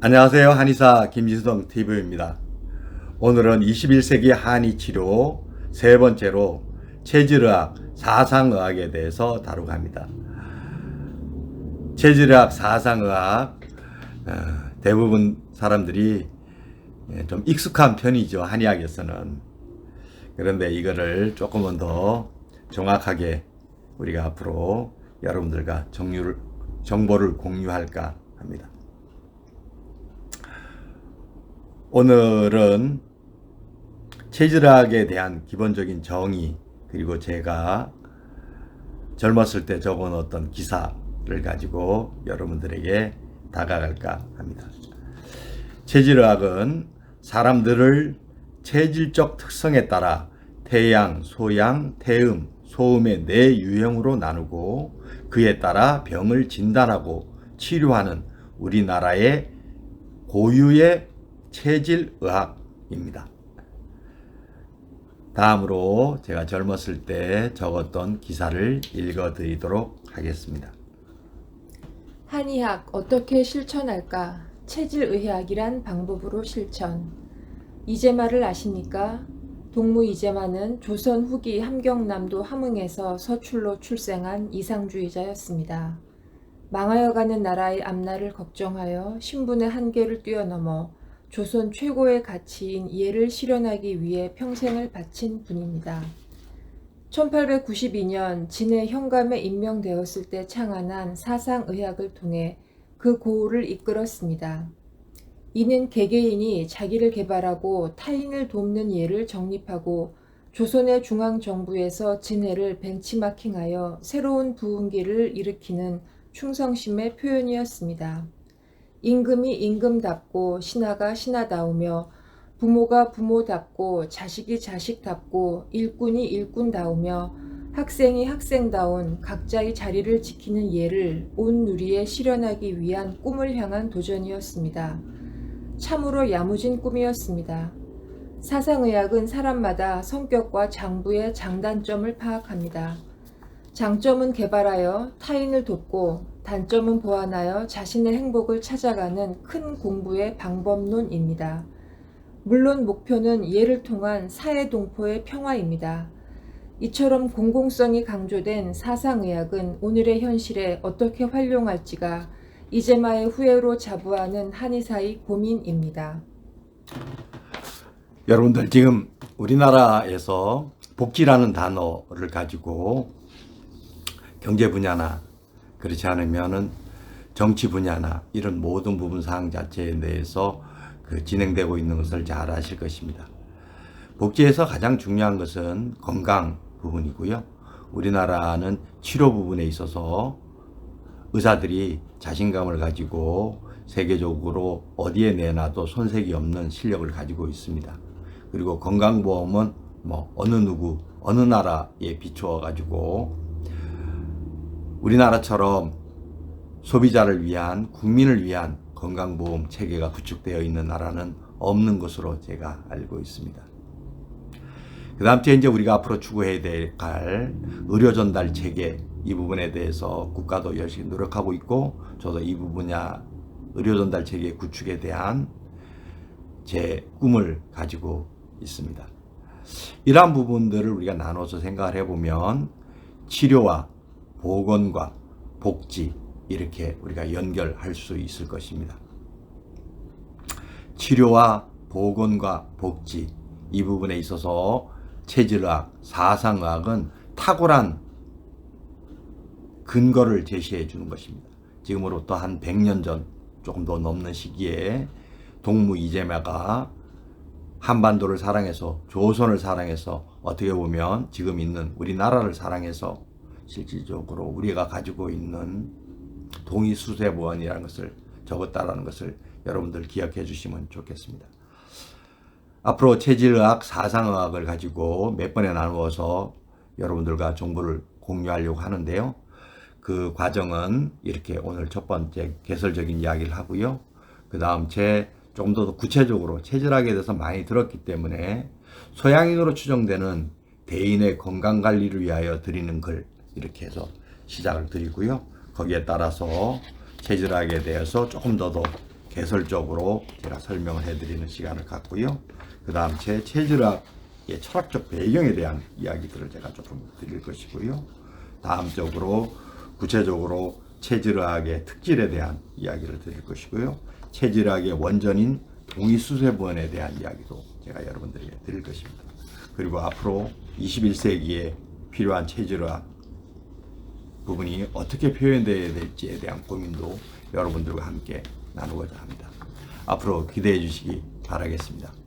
안녕하세요. 한의사 김진성 TV입니다. 오늘은 21세기 한의치료 세 번째로 체질의학, 사상의학에 대해서 다루고 합니다. 체질의학, 사상의학 대부분 사람들이 좀 익숙한 편이죠. 한의학에서는. 그런데 이거를 조금은 더 정확하게 우리가 앞으로 여러분들과 정보를 공유할까 합니다. 오늘은 체질학에 대한 기본적인 정의, 그리고 제가 젊었을 때 적은 어떤 기사를 가지고 여러분들에게 다가갈까 합니다. 체질학은 사람들을 체질적 특성에 따라 태양, 소양, 태음, 소음의 네 유형으로 나누고 그에 따라 병을 진단하고 치료하는 우리나라의 고유의 체질의학입니다. 다음으로 제가 젊었을 때 적었던 기사를 읽어드리도록 하겠습니다. 한의학 어떻게 실천할까? 체질의학이란 방법으로 실천. 이재마를 아십니까? 동무 이재마는 조선 후기 함경남도 함흥에서 서출로 출생한 이상주의자였습니다. 망하여가는 나라의 앞날을 걱정하여 신분의 한계를 뛰어넘어 조선 최고의 가치인 이해를 실현하기 위해 평생을 바친 분입니다. 1892년 진해 현감에 임명되었을 때 창안한 사상의학을 통해 그 고우를 이끌었습니다. 이는 개개인이 자기를 개발하고 타인을 돕는 예를 정립하고 조선의 중앙정부에서 진해를 벤치마킹하여 새로운 부흥기를 일으키는 충성심의 표현이었습니다. 임금이 임금답고 신하가 신하다우며 부모가 부모답고 자식이 자식답고 일꾼이 일꾼다우며 학생이 학생다운 각자의 자리를 지키는 예를 온 누리에 실현하기 위한 꿈을 향한 도전이었습니다. 참으로 야무진 꿈이었습니다. 사상의학은 사람마다 성격과 장부의 장단점을 파악합니다. 장점은 개발하여 타인을 돕고 단점은 보완하여 자신의 행복을 찾아가는 큰 공부의 방법론입니다. 물론 목표는 예를 통한 사회동포의 평화입니다. 이처럼 공공성이 강조된 사상의학은 오늘의 현실에 어떻게 활용할지가 이재마의 후예로 자부하는 한의사의 고민입니다. 여러분들 지금 우리나라에서 복지라는 단어를 가지고 경제 분야나 그렇지 않으면은 정치 분야나 이런 모든 부분 사항 자체에 대해서 진행되고 있는 것을 잘 아실 것입니다. 복지에서 가장 중요한 것은 건강 부분이고요. 우리나라는 치료 부분에 있어서 의사들이 자신감을 가지고 세계적으로 어디에 내놔도 손색이 없는 실력을 가지고 있습니다. 그리고 건강보험은 어느 누구, 어느 나라에 비추어 가지고 우리나라처럼 소비자를 위한, 국민을 위한 건강보험 체계가 구축되어 있는 나라는 없는 것으로 제가 알고 있습니다. 그 다음 주에 이제 우리가 앞으로 추구해야 될 의료 전달 체계, 이 부분에 대해서 국가도 열심히 노력하고 있고 저도 이 분야 의료 전달 체계 구축에 대한 제 꿈을 가지고 있습니다. 이러한 부분들을 우리가 나눠서 생각을 해보면 치료와 보건과 복지 이렇게 우리가 연결할 수 있을 것입니다. 치료와 보건과 복지 이 부분에 있어서 체질의학, 사상의학은 탁월한 근거를 제시해 주는 것입니다. 지금으로부터 한 100년 전 조금 더 넘는 시기에 동무 이재마가 한반도를 사랑해서 조선을 사랑해서 어떻게 보면 지금 있는 우리나라를 사랑해서 실질적으로 우리가 가지고 있는 동의수세보원이라는 것을 적었다라는 것을 여러분들 기억해 주시면 좋겠습니다. 앞으로 체질의학, 사상의학을 가지고 몇 번에 나누어서 여러분들과 정보를 공유하려고 하는데요. 그 과정은 이렇게 오늘 첫 번째 개설적인 이야기를 하고요. 그 다음 조금 더 구체적으로 체질학에 대해서 많이 들었기 때문에 소양인으로 추정되는 대인의 건강관리를 위하여 드리는 글 이렇게 해서 시작을 드리고요. 거기에 따라서 체질학에 대해서 조금 더 개설적으로 제가 설명을 해드리는 시간을 갖고요. 그 다음 제 체질학의 철학적 배경에 대한 이야기들을 제가 조금 드릴 것이고요. 다음적으로 구체적으로 체질학의 특질에 대한 이야기를 드릴 것이고요. 체질학의 원전인 동의수세본에 대한 이야기도 제가 여러분들에게 드릴 것입니다. 그리고 앞으로 21세기에 필요한 체질학 부분이 어떻게 표현되어야 될지에 대한 고민도 여러분들과 함께 나누고자 합니다. 앞으로 기대해 주시기 바라겠습니다.